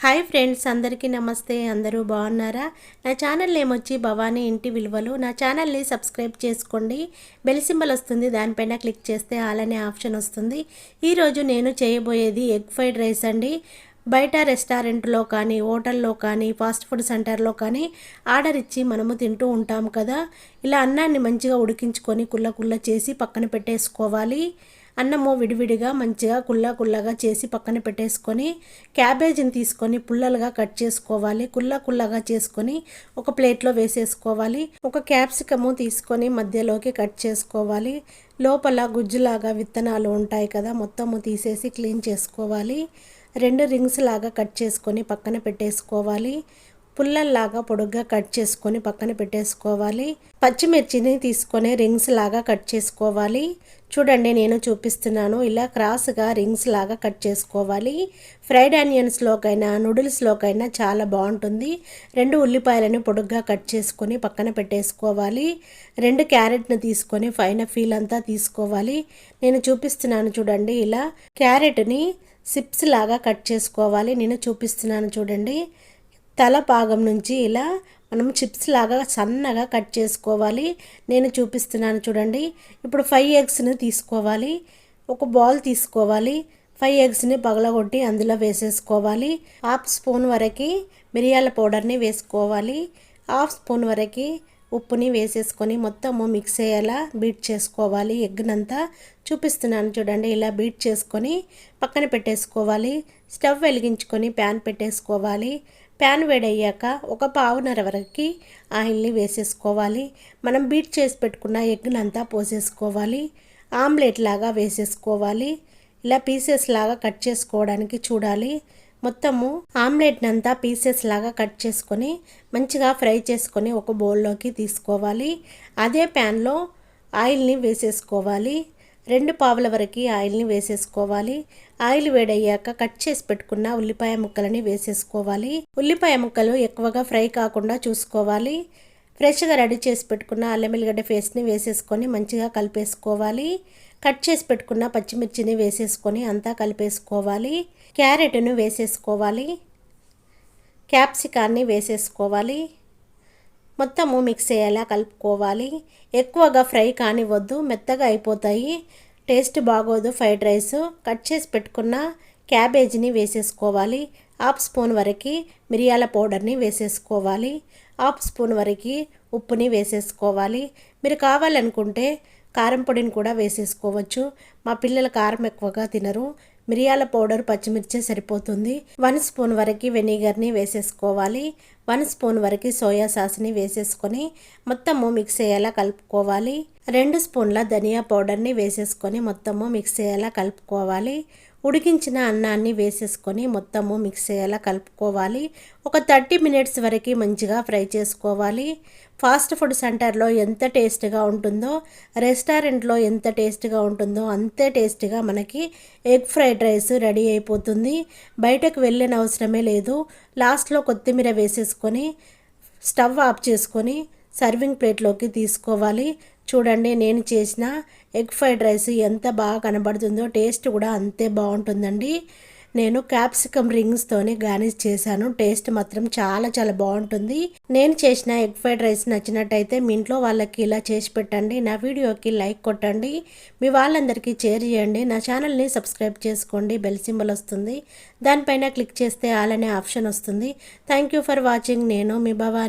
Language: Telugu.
హాయ్ ఫ్రెండ్స్, అందరికీ నమస్తే. అందరూ బాగున్నారా? నా ఛానల్ నేమ్ వచ్చి భవానీ ఇంటి విలువలు. నా ఛానల్ని సబ్స్క్రైబ్ చేసుకోండి. బెల్ సింబల్ వస్తుంది, దానిపైన క్లిక్ చేస్తే ఆల్ అనే ఆప్షన్ వస్తుంది. ఈరోజు నేను చేయబోయేది ఎగ్ ఫ్రైడ్ రైస్ అండి. బయట రెస్టారెంట్లో కానీ, హోటల్లో కానీ, ఫాస్ట్ ఫుడ్ సెంటర్లో కానీ ఆర్డర్ ఇచ్చి మనము తింటూ ఉంటాం కదా. ఇలా అన్నాన్ని మంచిగా ఉడికించుకొని కుల్ల చేసి పక్కన పెట్టేసుకోవాలి. అన్నము విడివిడిగా మంచిగా కుల్లగా చేసి పక్కన పెట్టేసుకొని, క్యాబేజీని తీసుకొని పుల్లలుగా కట్ చేసుకోవాలి. కుల్లగా చేసుకొని ఒక ప్లేట్లో వేసేసుకోవాలి. ఒక క్యాప్సికము తీసుకొని మధ్యలోకి కట్ చేసుకోవాలి. లోపల గుజ్జులాగా విత్తనాలు ఉంటాయి కదా, మొత్తము తీసేసి క్లీన్ చేసుకోవాలి. 2 రింగ్స్ లాగా కట్ చేసుకొని పక్కన పెట్టేసుకోవాలి. పుల్లల్లాగా పొడుగ్గా కట్ చేసుకొని పక్కన పెట్టేసుకోవాలి. పచ్చిమిర్చిని తీసుకొని రింగ్స్ లాగా కట్ చేసుకోవాలి. చూడండి, నేను చూపిస్తున్నాను. ఇలా క్రాస్గా రింగ్స్ లాగా కట్ చేసుకోవాలి. ఫ్రైడ్ ఆనియన్స్లోకైనా నూడిల్స్లోకైనా చాలా బాగుంటుంది. 2 ఉల్లిపాయలను పొడుగ్గా కట్ చేసుకొని పక్కన పెట్టేసుకోవాలి. 2 క్యారెట్ను తీసుకొని పైన ఫీల్ అంతా తీసుకోవాలి. నేను చూపిస్తున్నాను చూడండి. ఇలా క్యారెట్ని సిప్స్ లాగా కట్ చేసుకోవాలి. నేను చూపిస్తున్నాను చూడండి. తల భాగం నుంచి ఇలా మనం చిప్స్ లాగా సన్నగా కట్ చేసుకోవాలి. నేను చూపిస్తున్నాను చూడండి. ఇప్పుడు 5 ఎగ్స్ని తీసుకోవాలి. ఒక బౌల్ తీసుకోవాలి. 5 ఎగ్స్ని పగలగొట్టి అందులో వేసేసుకోవాలి. 1/2 స్పూన్ వరకు మిరియాల పౌడర్ని వేసుకోవాలి. 1/2 స్పూన్ వరకు ఉప్పుని వేసేసుకొని మొత్తము మిక్స్ అయ్యేలా బీట్ చేసుకోవాలి. ఎగ్నంతా చూపిస్తున్నాను చూడండి. ఇలా బీట్ చేసుకొని పక్కన పెట్టేసుకోవాలి. స్టవ్ వెలిగించుకొని ప్యాన్ పెట్టేసుకోవాలి. ప్యాన్ వేడయ్యాక ఒక పావున్నర వరకు ఆయిల్ని వేసేసుకోవాలి. మనం బీట్ చేసి పెట్టుకున్న ఎగ్నంతా పోసేసుకోవాలి. ఆమ్లెట్ లాగా వేసేసుకోవాలి. ఇలా పీసెస్ లాగా కట్ చేసుకోవడానికి చూడాలి. మొత్తము ఆమ్లెట్నంతా పీసెస్ లాగా కట్ చేసుకొని మంచిగా ఫ్రై చేసుకొని ఒక బౌల్లోకి తీసుకోవాలి. అదే ప్యాన్లో ఆయిల్ని వేసేసుకోవాలి. 2 పావుల వరకు ఆయిల్ని వేసేసుకోవాలి. ఆయిల్ వేడయ్యాక కట్ చేసి పెట్టుకున్న ఉల్లిపాయ ముక్కలని వేసేసుకోవాలి. ఉల్లిపాయ ముక్కలు ఎక్కువగా ఫ్రై కాకుండా చూసుకోవాలి. ఫ్రెష్గా రెడీ చేసి పెట్టుకున్న అల్లం వెల్లిగడ్డ పేస్ట్ని వేసేసుకొని మంచిగా కలిపేసుకోవాలి. కట్ చేసి పెట్టుకున్న పచ్చిమిర్చిని వేసేసుకొని అంతా కలిపేసుకోవాలి. క్యారెట్ను వేసేసుకోవాలి. క్యాప్సికాన్ని వేసేసుకోవాలి. మొత్తము మిక్స్ అయ్యేలా కలుపుకోవాలి. ఎక్కువగా ఫ్రై కానివ్వద్దు, మెత్తగా అయిపోతాయి, టేస్ట్ బాగోదు ఫ్రైడ్ రైస్. కట్ చేసి పెట్టుకున్న క్యాబేజీని వేసేసుకోవాలి. 1/2 స్పూన్ వరకు మిరియాల పౌడర్ని వేసేసుకోవాలి. 1/2 స్పూన్ వరకు ఉప్పుని వేసేసుకోవాలి. మీరు కావాలనుకుంటే కారం పొడిని కూడా వేసేసుకోవచ్చు. మా పిల్లలు కారం ఎక్కువగా తినరు. మిరియాల పౌడర్, పచ్చిమిర్చి సరిపోతుంది. 1 స్పూన్ వరకు వెనిగర్ని వేసేసుకోవాలి. 1 స్పూన్ వరకు సోయా సాస్ని వేసేసుకొని మొత్తము మిక్స్ అయ్యేలా కలుపుకోవాలి. 2 స్పూన్ల ధనియా పౌడర్ని వేసేసుకొని మొత్తము మిక్స్ అయ్యేలా కలుపుకోవాలి. ఉడికించిన అన్నాన్ని వేసేసుకొని మొత్తము మిక్స్ అయ్యేలా కలుపుకోవాలి. ఒక 30 మినిట్స్ వరకు మంచిగా ఫ్రై చేసుకోవాలి. ఫాస్ట్ ఫుడ్ సెంటర్లో ఎంత టేస్ట్గా ఉంటుందో, రెస్టారెంట్లో ఎంత టేస్ట్గా ఉంటుందో అంతే టేస్ట్గా మనకి ఎగ్ ఫ్రైడ్ రైస్ రెడీ అయిపోతుంది. బయటకు వెళ్ళిన అవసరమే లేదు. లాస్ట్లో కొత్తిమీర వేసేసుకొని స్టవ్ ఆఫ్ చేసుకొని సర్వింగ్ ప్లేట్లోకి తీసుకోవాలి. చూడండి, నేను చేసిన ఎగ్ ఫ్రైడ్ రైస్ ఎంత బాగా కనబడుతుందో, టేస్ట్ కూడా అంతే బాగుంటుందండి. నేను క్యాప్సికమ్ రింగ్స్తోనే గార్నిష్ చేశాను. టేస్ట్ మాత్రం చాలా బాగుంటుంది. నేను చేసిన ఎగ్ ఫ్రైడ్ రైస్ నచ్చినట్టయితే మీ ఇంట్లో వాళ్ళకి ఇలా చేసి పెట్టండి. నా వీడియోకి లైక్ కొట్టండి. మీ వాళ్ళందరికీ షేర్ చేయండి. నా ఛానల్ని సబ్స్క్రైబ్ చేసుకోండి. బెల్ సింబల్ వస్తుంది, దానిపైన క్లిక్ చేస్తే ఆల్ అనే ఆప్షన్ వస్తుంది. Thank you for watching. నేను మీ భవాని.